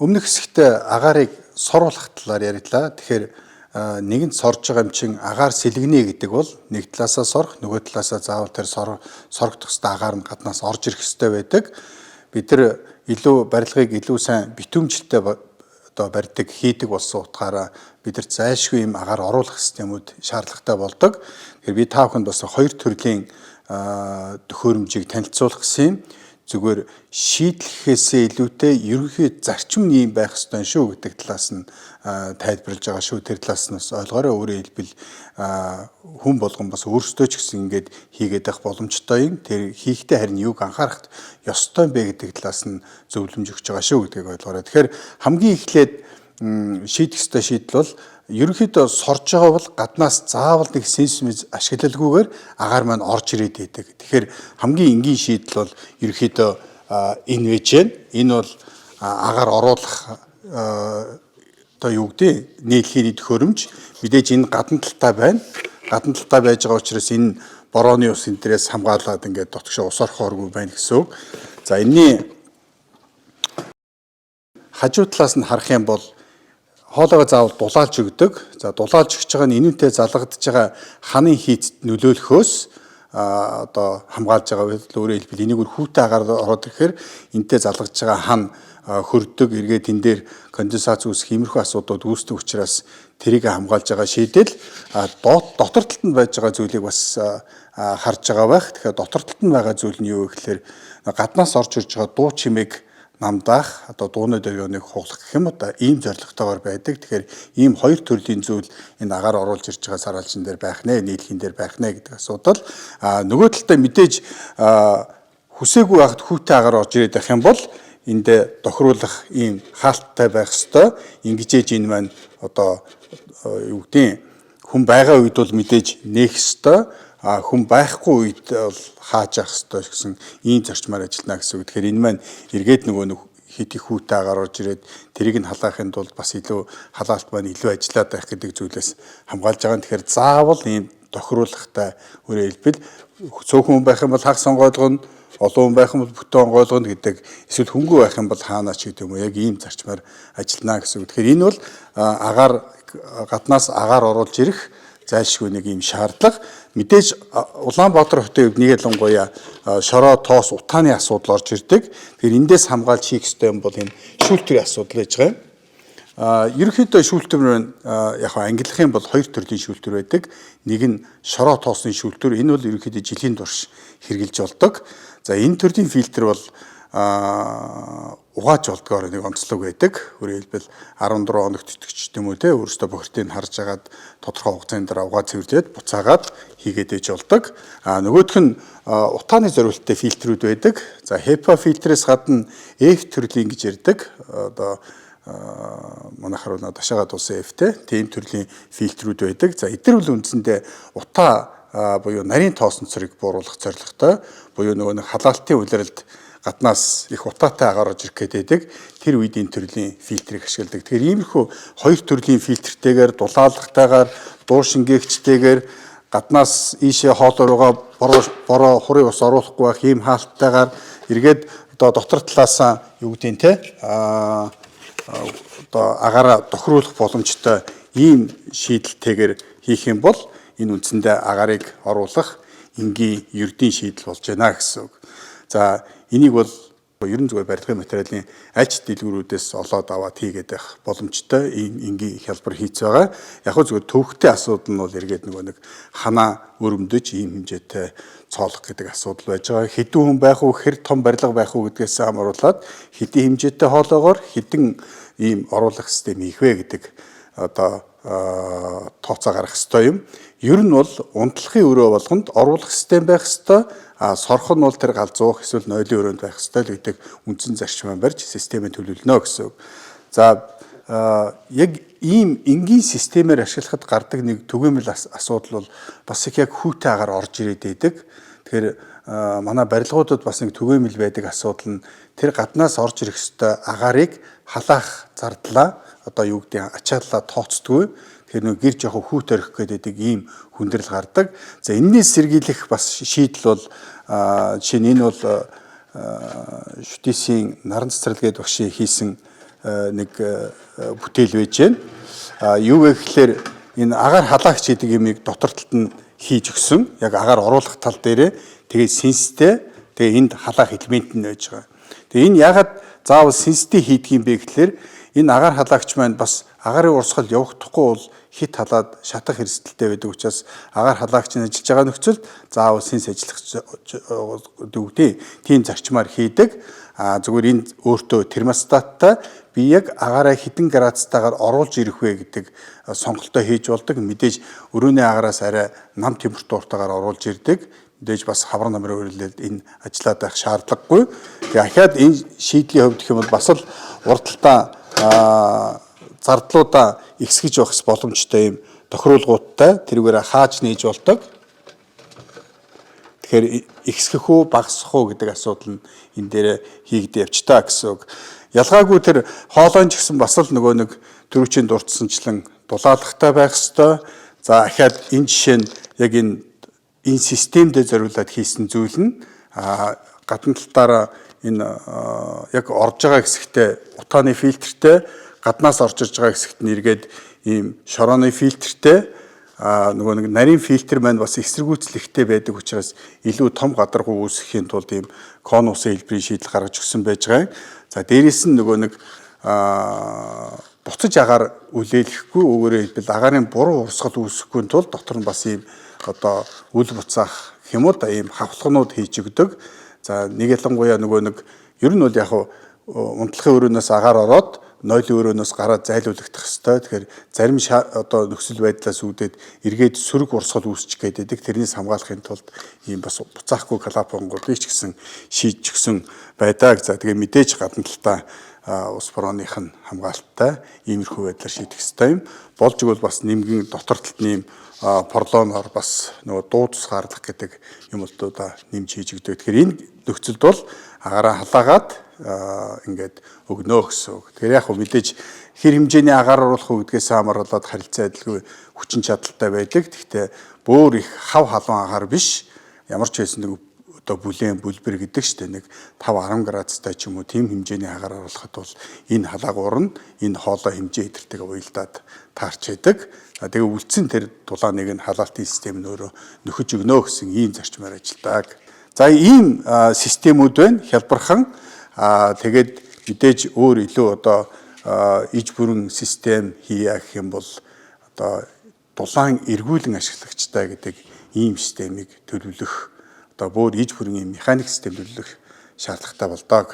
Өмнөх хэсэгтээ агаарыг соруулах талаар ярьлаа. Тэгэхээр нэгэнт сорж байгаа юм чин агаар сэлгэнэ гэдэг бол нэг талаасаа сорох, нөгөө талаасаа заавал тэр сорогдох хэвээр агаар нь гаднаас орж ирэх хэвээр байдаг. Бид нар илүү барилгыг илүү сайн битүүмжлэлтэй одоо барьдаг, хийдэг болсон утгаараа бидэрт зайлшгүй юм агаар оруулах системүүд шаардлагатай болдог. Тэгэхээр би та бүхэнд бас хоёр төрлийн төхөөрөмжийг танилцуулах гэсэн юм. Зүгээр шийдлэхээсээ илүүтэй ерөнхий зарчим нь юм байх ёстой шүү гэдэг талаас нь тайлбарлаж байгаа шүү. Тэр талаас нь бас ойлгоорой. Өөрөөр хэлбэл хүн болгон бас өөрсдөө ч гэсэн ингэж хийгээд байх боломжтой юм. Тэр хийхдээ харин юуг анхаарах ёстой бэ гэдэг талаас нь зөвлөмж өгч байгаа шүү гэдгийг ойлгоорой. Тэгэхээр хамгийн эхлээд шийдэх ёстой шийдэл бол ерөнхийдөө сорж байгаа бол гаднаас заавал нэг сенсмиз ашиглалгүйгээр агаар маань орж ирээд байдаг. Тэгэхээр хамгийн энгийн шийдэл бол ерөнхийдөө энэ байж гэн. Энэ бол агаар оруулах одоо юу гэдэг нийлхийн төхөөрөмж. Мэдээж энэ гадна талтай байна. Гадна талтай байж байгаа учраас энэ борооны ус энтрээс хамгаалаад ингээд дотгошоо ус орохооргүй байна гэсэн үг. За энэний хажуу талаас нь харах юм бол хоолойгоо заавал дулаалж өгдөг. За дулаалж өгч байгаа нь инүүнтэй залгагдж байгаа ханы хийцэд нөлөөлөхөөс одоо хамгаалж байгаа байл өөрөөр хэлбэл энийг хүүтэй агаар ороод ирэхээр энтэй залгагдж байгаа хан хөрдөг эргээд энэ дээр конденсац үүсэх иймэрхүү асуудууд үүсдэг учраас тэрийг хамгаалж байгаа шийдэл дотор талд нь байж байгаа зүйлийг бас харж байгаа байх. Тэгэхээр дотор талд нь байгаа зүйл нь юу вэ гэхээр гаднаас орж ирж байгаа дуу чимээг намдаах одоо дууны дөрөвийг хуглах гэх юм одоо ийм зорилготойгоор байдаг. Тэгэхээр ийм хоёр төрлийн зүйл энэ агаар оруулж ирж байгаа саралжин дээр байх нэ, нийлхийн дээр байх нэ гэдэг асуудал. Нөгөө талдаа мэдээж хүсээгүй байхад хүүтэй агаар орж ирээд байх юм бол эндээ тохируулах ийм хаалттай байх ёстой. Ингэжээж энэ маань одоо юу гэдэг хүн байгаа үед бол мэдээж нээх ёстой. Хүн байхгүй үед бол хааж явах ёстой гэсэн ийм зарчмаар ажиллана гэсэн үг. Тэгэхээр энэ маань эргээд нөгөө хит их хүүтэй агаар орж ирээд тэрийг нь халаахын тулд бас илүү халаалт маань илүү ажиллаад байх гэдэг зүйлээс хамгаалж байгаа. Тэгэхээр заавал ийм тохируулахтай өөрөөр хэлбэл цөөхөн байх юм бол хаг сонгойлгоно, олон хүн байх юм бол бүтэн онгойлгоно гэдэг эсвэл хөнгөө байх юм бол хаанаа ч гэдэг юм уу яг ийм зарчмаар ажиллана гэсэн үг. Тэгэхээр энэ бол гаднаас агаар оруулж ирэх зайлшгүй нэг юм шаардлага. Мэдээж Улаанбаатар хотын хувьд нэг ялангуяа шороо тоос утааны асуудал орж ирдэг. Тэгэхээр эндээс хамгаалж хийх ёстой юм бол энэ шүүлтүрийн асуудал байж байгаа юм. Ерөнхийдөө шүүлтүр нь яг ангилах юм бол хоёр төрлийн шүүлтүр байдаг. Нэг нь шороо тоосны шүүлтүр. Энэ бол ерөнхийдөө жилийн турш хэрглэж болдог. За энэ төрлийн фильтр бол угааж болдгоор нэг онцлог байдаг. Өөрөөр хэлбэл 14 хоногт итгэж юм уу те өөрөөсөө бохирдыг харж агаад тодорхой хугацааны дараа угаа цэвэрлээд буцаагаад хийгээд ээж болдог. Нөгөөх нь утааны зориулттай фильтрүүд байдаг. За HEPA фильтрээс гадна F төрлийн гэж ярьдаг. Одоо манайхаар бол дашаагаад улсын F-тэй тийм төрлийн фильтрүүд байдаг. За эдгээр бол үндсэндээ утаа буюу нарийн тоосон цорыг бууруулах зорилготой. Буюу нөгөө нэг халаалтын улиралд гаднаас их утаатай агаар орж ирэх гэдэг. Тэр үед энэ төрлийн фильтрийг ашигладаг. Тэгэхээр иймэрхүү хоёр төрлийн фильтртэйгээр дулаалгатайгаар дуу шингээгчтэйгээр гаднаас ийшээ хоолойроо бороо хурын ус оруулахгүй байх ийм хаалттайгаар эргээд одоо дотор талаасаа юу гэдэг нь те одоо агаараа тохируулах боломжтой ийм шийдэлтэйгээр хийх юм бол энэ үндсэндээ агаарыг оруулах энгийн ердийн шийдэл болж байна гэсэн үг. За энийг бол ерөн зүгээр барилгын материалын аж дэлгүүрүүдээс олоод аваад хийгээд байх боломжтой энгийн хялбар хийц байгаа. Яг хөө зүгээр төвхтэй асуудал нь бол эргээд нөгөө нэг ханаа өрөмдөж ийм хэмжээтэй цоолох гэдэг асуудал байж байгаа. Хэдэн хүн байх уу, хэр том барилга байх уу гэдгээс хамааруулаад хэдийн хэмжээтэй хоолоогоор хэдэн ийм оруулах систем хийх вэ гэдэг одоо тооцоо гаргах ёстой юм. Ер нь бол унтлахын өрөө болгонд оруулах систем байх ёстой. Сорох нь бол тэр галзуух эсвэл нойлын өрөөнд байх ёстой л гэдэг үндсэн зарчмаар барьж системээ төлөвлөнө гэсэн үг. За яг ийм энгийн системээр ашиглахад гардаг нэг түгээмэл асуудал бол бас их яг хүүтэй агаар орж ирээд байдаг. Тэгэхээр манай барилгуудад бас нэг түгээмэл байдаг асуудал нь тэр гаднаас орж ирэх ёстой агаарыг халаах зардлаа одоо юу гэдэг ачааллаа тооцдгүй. Тэгэхээр нэг гэр жоохон хүүт орих гэдэг ийм хүндрэл гардаг. За энэс сэргийлэх бас шийдэл бол жишээ нь энэ бол шүтээсийн наран цэцэрлэгээд багшийн хийсэн нэг бүтээл байж байна. Юу вэ гэхээр энэ агаар халаагч гэдэг юмыг дотор талд нь хийж өгсөн. Яг агаар оруулах тал дээрээ тэгээд синстэй тэгээд энд халаах элемент нь байж байгаа. Тэгээд энэ ягаад заавал синстэй хийдэг юм бэ гэхээр энэ агаар халаагч маань бас агарын урсгал явагдахгүй бол хит халаад шатах эрсдэлтэй байдаг учраас агаар халаагч нь ажиллаж байгаа нөхцөлд заавал синс ажиллах дүүтэй тийм зарчмаар хийдэг. Зүгээр энэ өөртөө термостаттай би яг агаараа хэдэн градустайгаар оруулж ирэх вэ гэдэг сонголтоо хийж болдог. Мэдээж өрөөний агараас арай нам температуртайгаар оруулж ирдэг. Мэдээж бас хавар намрын үйлдэлд энэ ажиллаад байх шаардлагагүй. Тэгээ ахаад энэ шийдлийн хувьд гэх юм бол бас л урдталтаа зардлуудаа ихсгэж явах боломжтой юм тохируулгуудтай тэрүүгээр хааж нээж болдог. Тэгэхээр ихсгэх үү багасгах уу гэдэг асуудал нь энэ дээр хийгдэж явчтаа гэсэн үг. Ялгаагүй тэр хоолойн ч гэсэн бас л нөгөө нэг төрөвчийн дурдсанчлан дулаалгатай байх ёстой. За ахаад энэ жишээ нь яг энэ системдээ зориулаад хийсэн зүйл нь гадна талаараа энэ яг орж байгаа хэсэгтээ утааны фильтртэй гаднаас орж ирж байгаа хэсэгт нь эргээд ийм шорооны фильтртэй нөгөө нэг нарийн фильтр маань бас эсэргүүцлэхтэй байдаг учраас илүү том гадаргуу үүсгэхийн тулд ийм конусын хэлбэрийн шийдэл гаргаж өгсөн байж байгаа. За дээрээс нь нөгөө нэг буцаж агаар үлээлэхгүй өөрөөр хэлбэл агарын буруу урсгал үүсэхгүй тулд дотор нь бас ийм одоо үл буцаах гэх юм уу да ийм хавхлагнууд хийж өгдөг. За нэг ялангуяа нөгөө нэг ер нь бол яг унтлахын өрөөнөөс агаар ороод нойлын өрөөнөөс гараад зайлуулагдах хэвээр. Тэгэхээр зарим одоо нөхцөл байдлаас үүдээд эргээд сөрөг урсгал үүсчих гээд байдаг. Тэрнээс хамгаалахын тулд ийм бас буцаахгүй калапонгуудыг ч гэсэн шийдэж өгсөн байдаг. За тэгээ мэдээж гадна талдаа ус борооных нь хамгаалттай иймэрхүү байдлаар шийдэх хэвээр юм. Болж игэл бас нэмгэн дотор талд нэм порлоноор бас нөгөө дуудас гаргах гэдэг юмудаа нэмж хийж өгдөг. Тэгэхээр энэ нөхцөлд бол агаараа халаагаад ингээд өгнө гэсэн үг. Тэгэхээр яг мэдээж хэр хэмжээний агаар оруулах уу гэдгээс хамааралаад харилцаа адилгүй хүчин чадалтай байдаг. Гэхдээ бүр их хав халуун агаар биш. Ямар ч байсан нэг одоо бүлээн бүлбэр гэдэг чинь нэг 5-10 градустай ч юм уу тийм хэмжээний агаар оруулахад бол энэ халаагуур нь энэ хоолой хэмжээ идэртэйг уялдаад таарч байдаг. Тэгээ үлдсэн тэр дулааныг нь халаалтын систем нь өөрөө нөхөж өгнө гэсэн ийм зарчмаар ажилладаг. За ийм системүүд байна хялбархан. Тэгээд мэдээж өөр илүү одоо иж бүрэн систем хийя гэх юм бол одоо дулаан эргүүлэн ашиглагчтай гэдэг ийм системийг төлөвлөх одоо бүр иж бүрэн ийм механик систем төлөвлөх шаардлагатай болдог.